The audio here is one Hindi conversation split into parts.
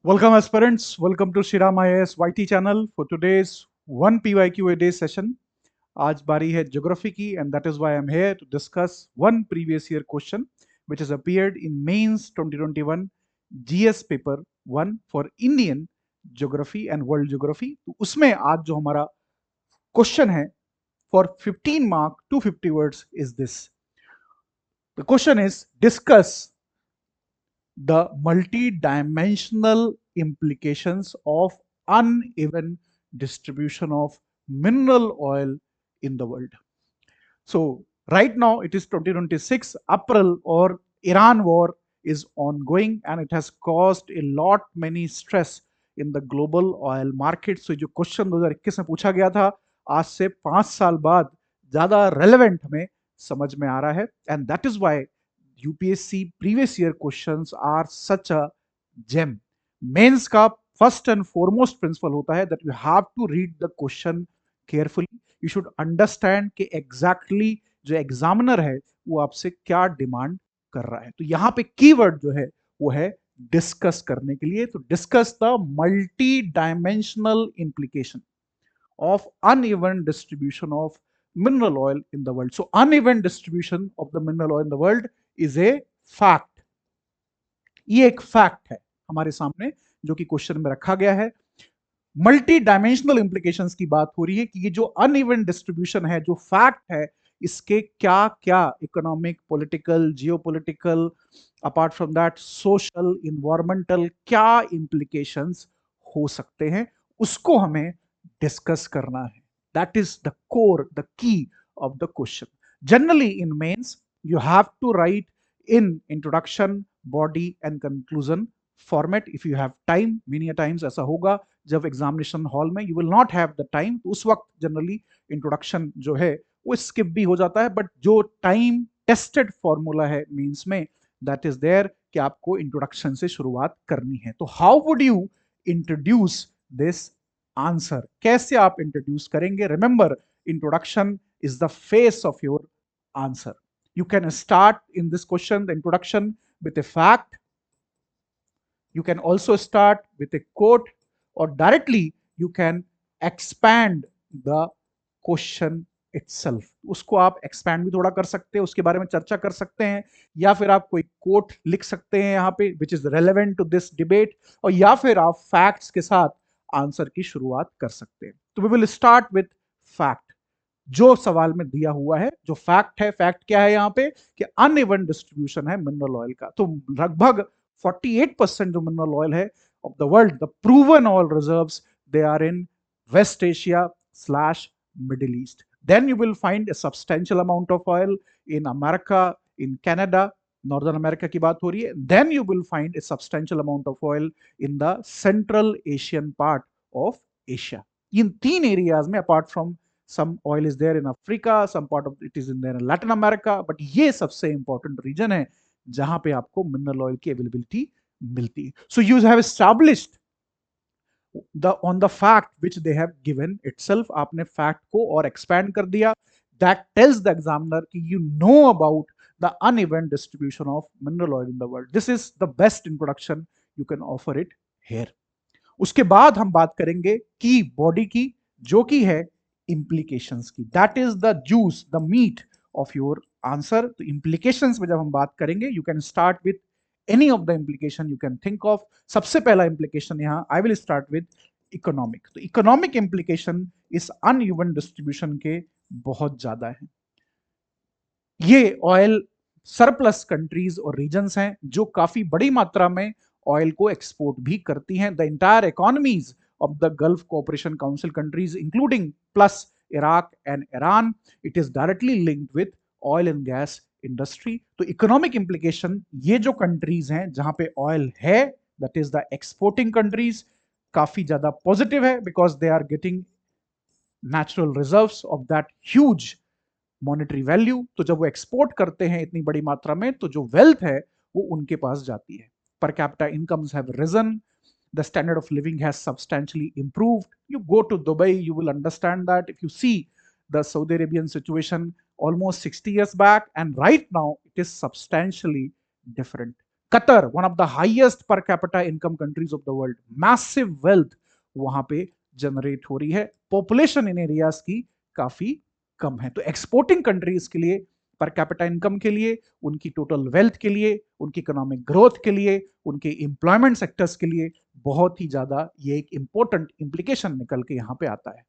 Welcome aspirants, welcome to Shriram IAS YT channel for today's one PYQ a day session. आज बारी है geography की and that is why I'm here to discuss one previous year question which has appeared in mains 2021 GS paper 1 for Indian geography and world geography. तो उसमें आज जो हमारा question है for 15 mark 250 words is this. The question is discuss the multi-dimensional implications of uneven distribution of mineral oil in the world. So right now it is 2026 April or Iran war is ongoing and it has caused a lot many stress in the global oil market. So जो क्वेश्चन 2021 में पूछा गया था आज से 5 साल बाद ज्यादा रेलेवेंट हमें समझ में आ रहा है and that is why UPSC previous year questions are such a gem. Mains का फर्स्ट एंड फॉरमोस्ट प्रिंसिपल होता है that you have to read the question carefully. You should understand कि एग्जैक्टली जो एग्जामिनर है वो आपसे क्या डिमांड कर रहा है. तो यहाँ पे कीवर्ड जो है वो है डिस्कस करने के लिए. तो discuss the multi dimensional implication of uneven distribution of mineral oil in the world. So uneven distribution of the mineral oil in the world is a fact. ये एक फैक्ट है हमारे सामने जो कि क्वेश्चन में रखा गया है. मल्टी डायमेंशनल इंप्लीकेशंस की बात हो रही है कि ये जो अनइवन डिस्ट्रीब्यूशन है जो फैक्ट है इसके क्या क्या economic political geopolitical apart from that social environmental क्या इंप्लीकेशंस हो सकते हैं उसको हमें डिस्कस करना है. That is the core the key of the question. Generally in mains you have to write in introduction body and conclusion format if you have time. Many times ऐसा होगा जब एग्जामिनेशन हॉल में you will not have the time तो उस वक्त जनरली इंट्रोडक्शन जो है वो स्किप भी हो जाता है. बट जो टाइम टेस्टेड फॉर्मूला है मीन्स में दैट इज देयर कि आपको इंट्रोडक्शन से शुरुआत करनी है. तो how would you introduce this answer. कैसे आप इंट्रोड्यूस करेंगे. Remember introduction is the face of your answer. You can start in this question the introduction with a fact. You can also start with a quote or directly you can expand the question itself. उसको आप expand भी थोड़ा कर सकते हैं उसके बारे में चर्चा कर सकते हैं या फिर आप कोई quote लिख सकते हैं यहाँ पे which is relevant to this debate और या फिर आप facts के साथ आंसर की शुरुआत कर सकते हैं. तो we will start with fact. जो सवाल में दिया हुआ है जो फैक्ट है. फैक्ट क्या है यहाँ पे कि अनइवन डिस्ट्रीब्यूशन है मिनरल ऑयल का. तो लगभग 48% जो मिनरल ऑयल है of the world, the proven oil reserves, they are in West Asia / Middle East. Then you will find a substantial amount of oil in America, in Canada, Northern America की बात हो रही है. Then you will find a substantial amount of oil in the Central Asian part of Asia. इन तीन एरियाज में apart from some oil is there in Africa, some part of it is in there in Latin America, but ये सबसे important region है जहां पे आपको मिनरल ऑयल की अवेलेबिलिटी मिलती है. So you have established the on the fact which they have given itself. आपने फैक्ट को और एक्सपैंड कर दिया. दैट टेल्स द एग्जामिनर कि you know about the uneven distribution of mineral oil in the world. This is the best introduction you can offer it here. उसके बाद हम बात करेंगे की बॉडी की जो की है इंप्लीकेशंस की. That is the juice the meat of your answer. तो इंप्लीकेशंस में जब हम बात करेंगे you can start with any of the implication you can think of. सबसे पहला इंप्लीकेशन यहां I will start with economic. तो इकोनॉमिक इंप्लीकेशन इस अनइवन डिस्ट्रीब्यूशन के बहुत ज्यादा है. ये ऑयल सरप्लस कंट्रीज और रीजन्स हैं जो काफी बड़ी मात्रा में ऑयल को एक्सपोर्ट भी करती हैं. The entire economies of the Gulf Cooperation Council countries, including plus Iraq and Iran, it is directly linked with oil and gas industry. तो इकोनॉमिक इंप्लीकेशन ये जो कंट्रीज हैं जहां पे ऑयल है that is the exporting countries काफी ज्यादा पॉजिटिव है because they are getting natural reserves of that huge monetary value. तो जब वो एक्सपोर्ट करते हैं इतनी बड़ी मात्रा में तो जो वेल्थ है वो उनके पास जाती है. Per capita incomes have risen. The standard of living has substantially improved. You go to Dubai, you will understand that. If you see the Saudi Arabian situation almost 60 years back and right now it is substantially different. Qatar, one of the highest per capita income countries of the world, massive wealth वहां पे जनरेट हो रही है, पॉपुलेशन इन एरियाज की काफी कम है। तो एक्सपोर्टिंग कंट्रीज के लिए, पर कैपिटा इनकम के लिए, उनकी टोटल वेल्थ के लिए, उनकी इकोनॉमिक ग्रोथ के लिए, उनके एम्प्लॉयमेंट सेक्टर्स के लिए बहुत ही ज्यादा ये एक इंपॉर्टेंट इंप्लीकेशन निकल के यहां पे आता है।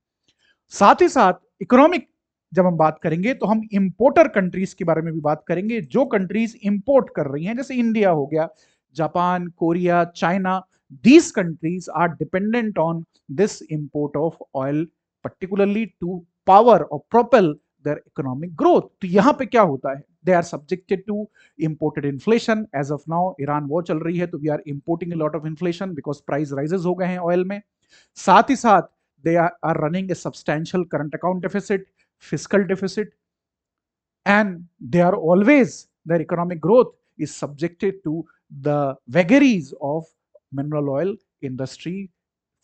साथ ही साथ इकोनॉमिक जब हम बात करेंगे तो हम इंपोर्टर कंट्रीज के बारे में भी बात करेंगे, जो कंट्रीज इंपोर्ट कर रही हैं, जैसे इंडिया हो गया, Japan, Korea, China. These countries are dependent on this import of oil particularly to power और प्रोपेल देयर इकोनॉमिक ग्रोथ। तो यहां पे क्या होता है, they are subjected to imported inflation. As of now Iran war चल रही है, तो we are importing lot of inflation because price rises हो गए हैं ऑयल में। साथ ही साथ they are running a substantial current account deficit, fiscal deficit, and they are always, their economic growth is subjected to the vagaries of mineral oil industry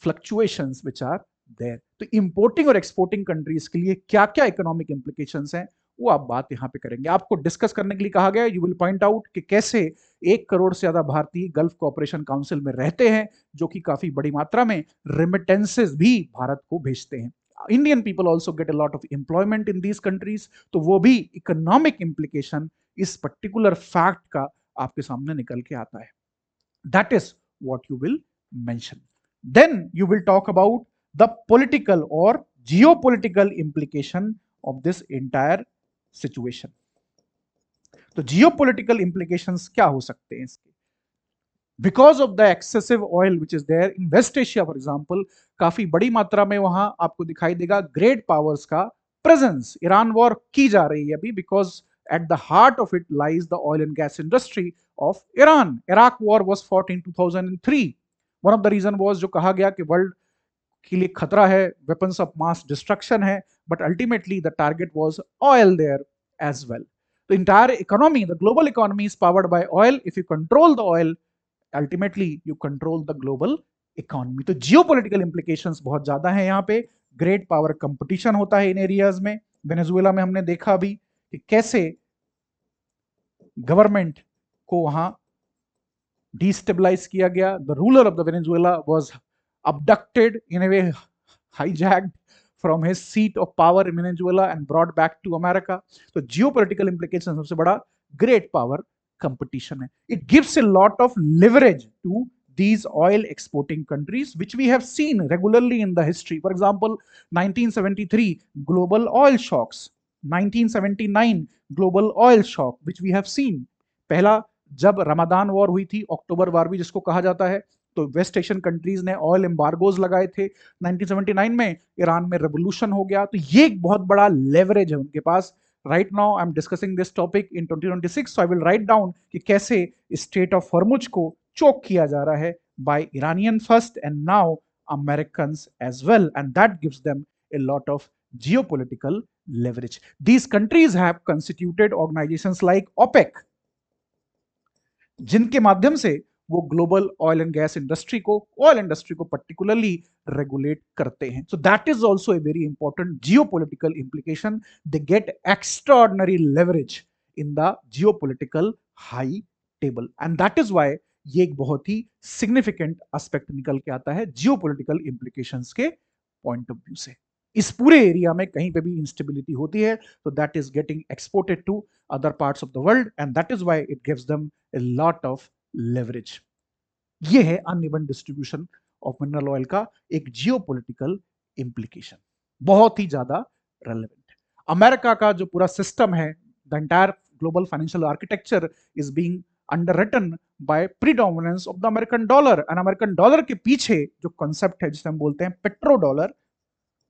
fluctuations which are there. तो इंपोर्टिंग और एक्सपोर्टिंग कंट्रीज के लिए क्या क्या इकोनॉमिक इंप्लीकेशंस हैं वो आप बात यहां पे करेंगे। आपको डिस्कस करने के लिए कहा गया, यू विल पॉइंट आउट कि कैसे 1 करोड़ से ज्यादा भारतीय गल्फ कोऑपरेशन काउंसिल में रहते हैं, जो कि काफी बड़ी मात्रा में रिमिटेंसेस भी भारत को भेजते हैं। Indian people also get a lot of employment in these countries, तो वो भी इकोनॉमिक इंप्लीकेशन इस पर्टिकुलर फैक्ट का आपके सामने निकल के आता है। That is what you will mention. Then you will talk about the political or geopolitical implication of this entire situation. तो geopolitical implications क्या हो सकते हैं इसके? Because of the excessive oil which is there in West Asia, for example, काफी बड़ी मात्रा में वहां आपको दिखाई देगा ग्रेट पावर्स का प्रेजेंस। ईरान वॉर की जा रही है अभी, because at the heart of it lies the oil and gas industry of Iran. Iraq war was fought in 2003. One of the reason was, जो कहा गया कि वर्ल्ड के लिए खतरा है, वेपन्स ऑफ मास डिस्ट्रक्शन है, but ultimately the target was oil there as well. तो entire economy, the global economy is powered by oil. If you control the oil, ultimately you control the global economy. तो जियोपॉलिटिकल इंप्लीकेशंस बहुत ज्यादा है यहाँ पे। ग्रेट पावर कंपटीशन होता है इन एरियाज में। वेनेजुएला में हमने देखा अभी कि कैसे गवर्नमेंट को वहां destabilize किया गया। The ruler of the Venezuela was abducted, in a way hijacked from his seat of power in Venezuela and brought back to America. तो geopolitical implications सबसे बड़ा great power competition है। It gives a lot of leverage to these oil exporting countries, which we have seen regularly in the history. For example, 1973 global oil shocks, 1979 global oil shock, which we have seen. पहला जब रमादान वॉर हुई थी, अक्टूबर वॉर भी जिसको कहा जाता है, तो वेस्ट एशियन कंट्रीज ने ऑयल एम्बार्गोज लगाए थे। 1979 में ईरान में रेवोल्यूशन हो गया। तो ये एक बहुत बड़ा लेवरेज है उनके पास। Right now I am discussing this topic in 2026, so I will write down कि कैसे स्टेट ऑफ हॉर्मुज को चोक किया जा रहा है by Iranian first and now Americans as well, and that gives them a lot of geopolitical leverage. These countries have constituted organizations like OPEC, जिनके माध्यम से वो global oil and gas industry को पर्टिकुलरली रेगुलेट करते हैं। So that is also a very important geopolitical implication. They get extraordinary leverage in the geopolitical high table, and that is why ये एक बहुत ही सिग्निफिकेंट एस्पेक्ट निकल के आता है जियोपॉलिटिकल इंप्लीकेशंस के पॉइंट ऑफ व्यू से। इस पूरे एरिया में कहीं पे भी इंस्टेबिलिटी होती है तो that is getting exported to other parts of the world, and that is why it gives them a lot of leverage. ये है uneven distribution of mineral oil का एक geopolitical implication, बहुत ही ज्यादा relevant। अमेरिका का जो पूरा सिस्टम है, the entire global financial architecture is being underwritten by predominance of the American dollar, and American dollar के पीछे जो concept है जिसे हम बोलते हैं petro dollar,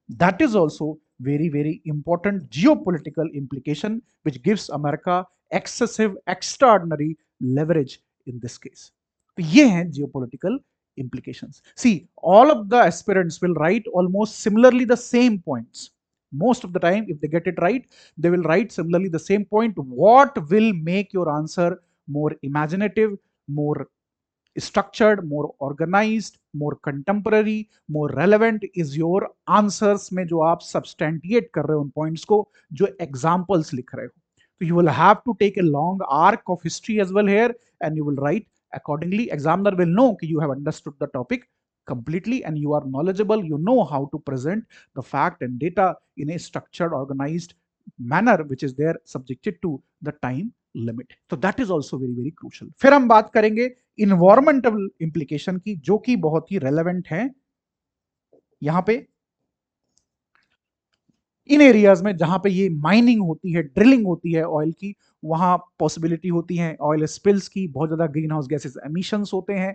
that is also very important geopolitical implication which gives America excessive extraordinary leverage in this case. तो ये हैं geopolitical implications. See, all of the aspirants will write almost similarly the same points. Most of the time, if they get it right, they will write similarly the same point. What will make your answer more imaginative, more structured, more organized, more contemporary, more relevant is your answers में जो आप substantiate कर रहे हो उन points को, जो examples लिख रहे हो. So you will have to take a long arc of history as well here, and you will write Accordingly, examiner will know that you have understood the topic completely and you are knowledgeable. You know how to present the fact and data in a structured, organized manner, which is there subjected to the time limit. तो that is also very very crucial. फिर हम बात करेंगे इन्वायरमेंटल इंप्लीकेशन की, जो कि बहुत ही रेलेवेंट है यहां पे इन एरियाज में जहां पे ये माइनिंग होती है, ड्रिलिंग होती है ऑयल की, वहां पॉसिबिलिटी होती है ऑयल स्पिल्स की, बहुत ज्यादा ग्रीन हाउस गैसेस एमिशंस होते हैं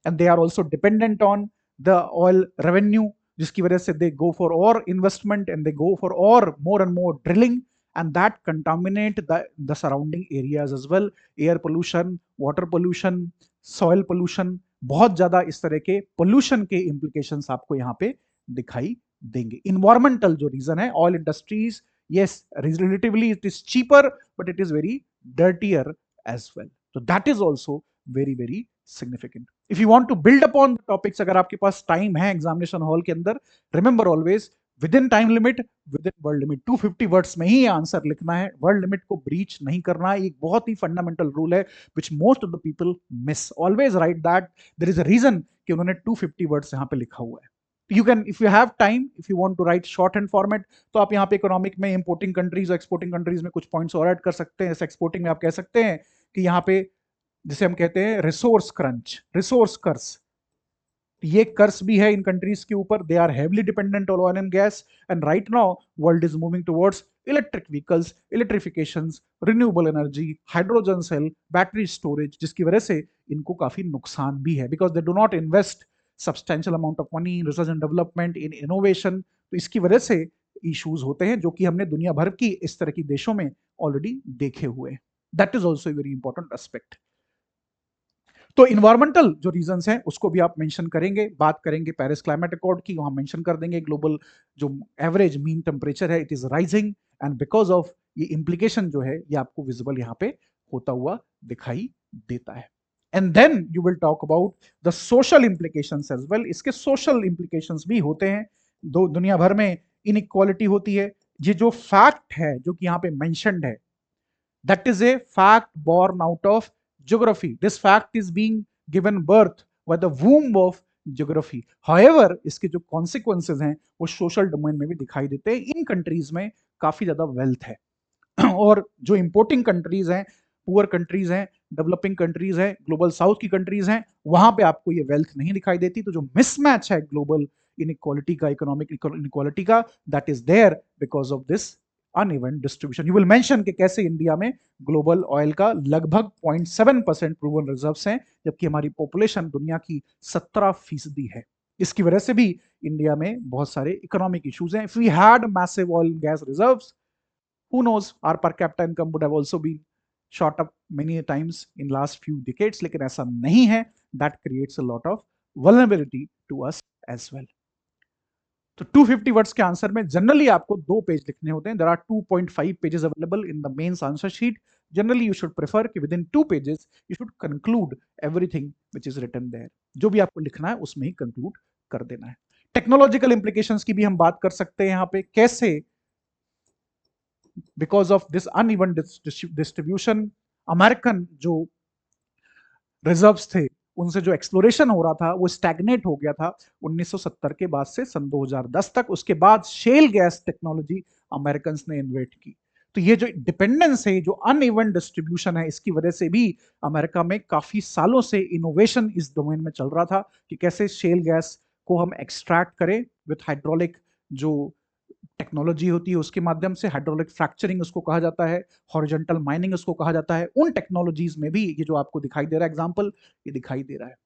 and they are also dependent on the oil revenue, जिसकी वजह से दे गो फॉर और investment and they go for और more and more drilling and that contaminate the surrounding areas as well. Air pollution, water pollution, soil pollution, बहुत ज्यादा इस तरह के pollution के implications आपको यहाँ पे दिखाई देंगे. Environmental जो reason है, oil industries, yes, relatively it is cheaper, but it is very dirtier as well. So that is also very very significant. If you want to build upon the topics, अगर आपके पास time है examination hall के अंदर, remember always with in time limit, with in word limit, 250 words में ही आंसर लिखना है, वर्ड लिमिट को ब्रीच नहीं करना है. एक बहुत ही फंडामेंटल रूल है which most of the people miss. Always write that there is a reason कि उन्होंने 250 वर्ड्स यहां पे लिखा हुआ है. You can, if you have time, if you want to write shorthand format, तो आप यहाँ पे इकोनॉमिक में इंपोर्टिंग कंट्रीज और एक्सपोर्टिंग कंट्रीज में कुछ पॉइंट्स और ऐड कर सकते हैं. जैसे एक्सपोर्टिंग में आप कह सकते हैं कि यहाँ पे जिसे हम कहते हैं रिसोर्स क्रंच, रिसोर्स कर्स, ये कर्स भी है इन कंट्रीज के ऊपर. They are heavily dependent on oil and gas and right now world is moving towards electric vehicles, electrifications, renewable energy, hydrogen cell, battery storage, जिसकी वजह से इनको काफी नुकसान भी है because they do not invest substantial amount of money in research and development, in innovation. तो इसकी वजह से इश्यूज होते हैं जो कि हमने दुनिया भर की इस तरह की देशों में ऑलरेडी देखे हुए हैं. That is also very important aspect. तो इन्वायरमेंटल जो रीजंस हैं उसको भी आप मेंशन करेंगे. बात करेंगे पेरिस क्लाइमेट अकॉर्ड की, वहां मेंशन कर देंगे ग्लोबल जो एवरेज मीन टेम्परेचर है it is rising and because of ये इंप्लीकेशन जो है ये आपको विजिबल यहाँ पे होता हुआ दिखाई देता है. And then you will talk about the social implications as well. इसके सोशल इंप्लीकेशंस भी होते हैं. दुनिया भर में इनइक्वालिटी होती है. ये जो फैक्ट है जो कि यहाँ पे मेंशन्ड है, that is a fact born out of geography. This fact is being given birth by the womb of geography. However, इसके जो consequences हैं वो social domain में भी दिखाई देते हैं. इन countries में काफी ज्यादा wealth है और जो importing countries हैं, पुअर कंट्रीज हैं, डेवलपिंग कंट्रीज हैं, ग्लोबल साउथ की कंट्रीज हैं, वहां पे आपको ये वेल्थ नहीं दिखाई देती. तो जो मिसमैच है ग्लोबल इनइक्वालिटी का, इकोनॉमिक इनइक्वालिटी का, that is there because of this uneven distribution. You will mention कि कैसे इंडिया में ग्लोबल ऑयल का लगभग 0.7% प्रूवन रिजर्व्स हैं, जबकि हमारी पॉपुलेशन दुनिया की 17% है. इसकी वजह से भी इंडिया में बहुत सारे इकोनॉमिक इश्यूज हैं. If we had massive oil and gas reserves, who knows, our per capita income would have also been shot up many times in last few decades. लेकिन ऐसा नहीं है. That creates a lot of vulnerability to us as well. तो 250 वर्ड्स के आंसर में जनरली आपको 2 पेज लिखने होते हैं. There are 2.5 pages available in the mains answer sheet. Generally you should prefer कि within 2 pages you should conclude everything which is written there. जो भी आपको लिखना है उसमें ही कंक्लूड कर देना है. टेक्नोलॉजिकल इंप्लीकेशंस की भी हम बात कर सकते हैं यहाँ पे. कैसे because of this uneven distribution American जो रिजर्व्स थे उनसे जो एक्सप्लोरेशन हो रहा था वो स्टैग्नेट हो गया था 1970 के बाद से सन 2010 तक. उसके बाद शेल गैस टेक्नोलॉजी अमेरिकन ने इन्वेंट की. तो ये जो डिपेंडेंस है, जो अनइवन डिस्ट्रीब्यूशन है, इसकी वजह से भी अमेरिका में काफी सालों से इनोवेशन इस डोमेन में चल रहा था कि कैसे शेल गैस को हम एक्सट्रैक्ट करें विथ हाइड्रोलिक जो टेक्नोलॉजी होती है उसके माध्यम से. हाइड्रोलिक फ्रैक्चरिंग उसको कहा जाता है, हॉरिजॉन्टल माइनिंग उसको कहा जाता है. उन टेक्नोलॉजीज में भी ये जो आपको दिखाई दे रहा है एग्जांपल, ये दिखाई दे रहा है.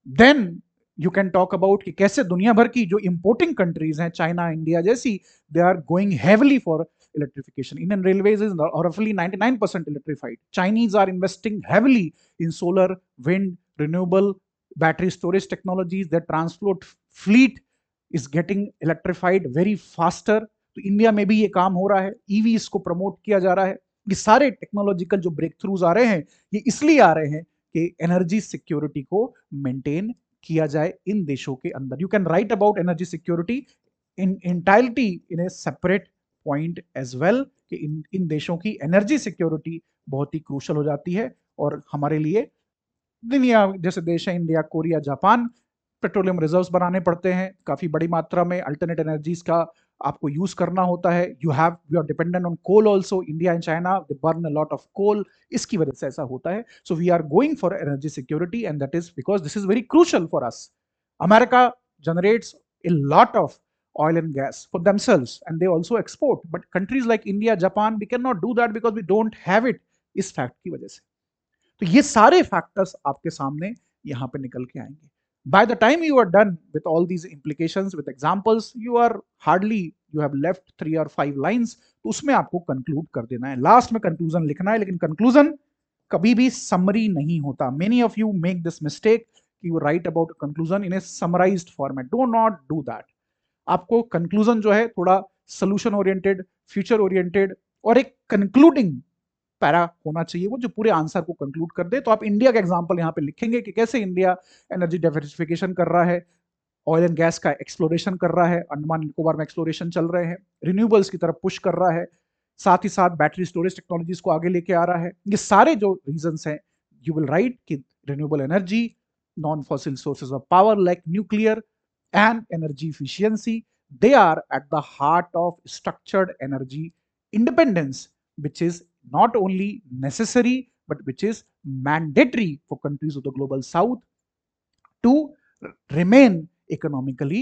Then you can talk about कि कैसे दुनिया भर की जो इंपोर्टिंग कंट्रीज हैं, चाइना, इंडिया जैसी, they are going heavily for electrification. Indian Railways is roughly 99% electrified. Chinese are investing heavily in solar, wind, renewable, battery storage technologies. Their transport fleet is getting electrified very faster. तो इंडिया में भी ये काम हो रहा है. ईवी इसको प्रमोट किया जा रहा है. ये सारे टेक्नोलॉजिकल जो ब्रेक थ्रूज आ रहे हैं ये इसलिए आ रहे हैं कि एनर्जी सिक्योरिटी को मेंटेन किया जाए इन देशों के अंदर. You can write about energy security in entirety in a separate point as well कि इन देशों की एनर्जी सिक्योरिटी बहुत ही क्रूशल हो जाती है और हमारे लिए दुनिया जैसे देश है India, Korea, Japan, petroleum reserves बनाने पड़ते हैं काफी बड़ी मात्रा में, अल्टरनेट एनर्जीज का आपको यूज करना होता है। You are dependent on coal also, India and China they burn a lot of coal, इसकी वजह से ऐसा होता है। So we are going for energy security and that is because this is very crucial for us. America generates a lot of oil and gas for themselves and they also export, but countries like India, Japan, we cannot do that because we don't have it, इस फैक्ट की वजह से। तो ये सारे फैक्टर्स आपके सामने यहां पे निकल के आएंगे। By the time you are done with all these implications with examples, you are hardly you have left 3 or 5 lines, तो उसमें आपको कंक्लूड कर देना है, लास्ट में कंक्लूजन लिखना है। लेकिन कंक्लूजन कभी भी समरी नहीं होता। Many of you make this mistake कि you write about conclusion in a summarized format, do not do that. आपको कंक्लूजन जो है थोड़ा सोल्यूशन ओरिएंटेड, फ्यूचर ओरिएंटेड और एक कंक्लूडिंग पैरा होना चाहिए, वो जो पूरे आंसर को कंक्लूड कर दे। तो आप इंडिया का एग्जांपल यहाँ पे लिखेंगे कि कैसे इंडिया एनर्जी डाइवर्सिफिकेशन कर रहा है, ऑयल एंड गैस का एक्सप्लोरेशन कर रहा है, अंडमान निकोबार में एक्सप्लोरेशन चल रहे हैं, रिन्यूएबल्स की तरफ पुश कर रहा है, साथ ही साथ बैटरी स्टोरेज टेक्नोलॉजीज को आगे लेके आ रहा है। ये सारे जो रीजंस हैं, यू विल राइट कि renewable energy, non fossil sources of power like nuclear and energy efficiency, they are at the heart of structured energy independence, which is not only necessary but which is mandatory for countries of the global south to remain economically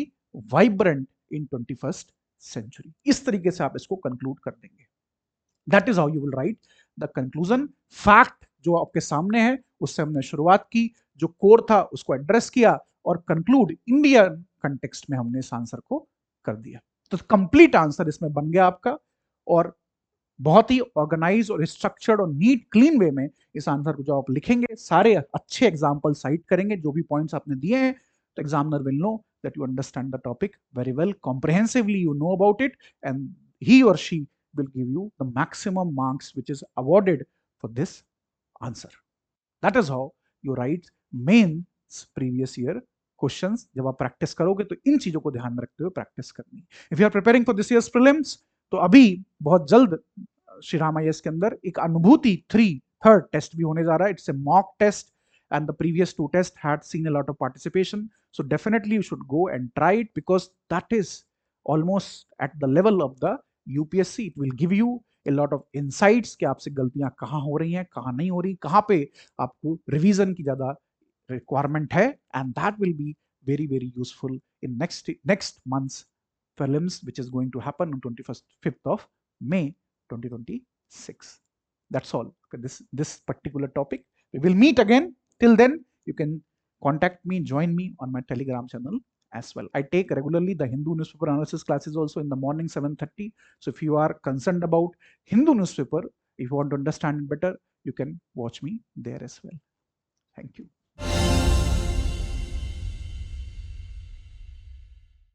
vibrant in 21st century। इस तरीके से आप इसको कंक्लूड कर देंगे। That is how you will write the conclusion. Fact जो आपके सामने है उससे हमने शुरुआत की, जो कोर था उसको एड्रेस किया और कंक्लूड इंडियन कंटेक्स्ट में हमने इस आंसर को कर दिया। तो कंप्लीट आंसर इसमें बन गया आपका, और बहुत ही ऑर्गेनाइज और स्ट्रक्चर्ड और नीट क्लीन वे में इस आंसर को जो आप लिखेंगे, सारे अच्छे एग्जाम्पल साइट करेंगे जो भी पॉइंट्स आपने दिए हैं, तो examiner will know that you understand the topic very well, comprehensively you know about it, and he और she will give you the maximum marks which is awarded for this answer. That is how you write mains previous year questions। जब आप प्रैक्टिस करोगे तो इन चीजों को ध्यान में रखते हुए प्रैक्टिस करनी। If you are preparing for this year's prelims, तो अभी बहुत जल्द श्री राम आईएएस के अंदर एक अनुभूति थर्ड टेस्ट भी होने जा रहा है। It's a mock test and the previous 2 tests had seen a lot of participation, so definitely you should go and try it because that is almost at the level of the UPSC. It will give U a lot of insights कि आपसे गलतियां कहाँ हो रही हैं, कहाँ नहीं हो रही, कहाँ पे आपको रिवीजन की ज्यादा रिक्वायरमेंट है, and that will be very very useful in next months prelims which is going to happen on 5th of May 2026। That's all for this particular topic. We will meet again. Till then, you can contact me, join me on my Telegram channel as well. I take regularly the Hindu newspaper analysis classes also in the morning 7:30. So if you are concerned about Hindu newspaper, if you want to understand it better, you can watch me there as well. Thank you.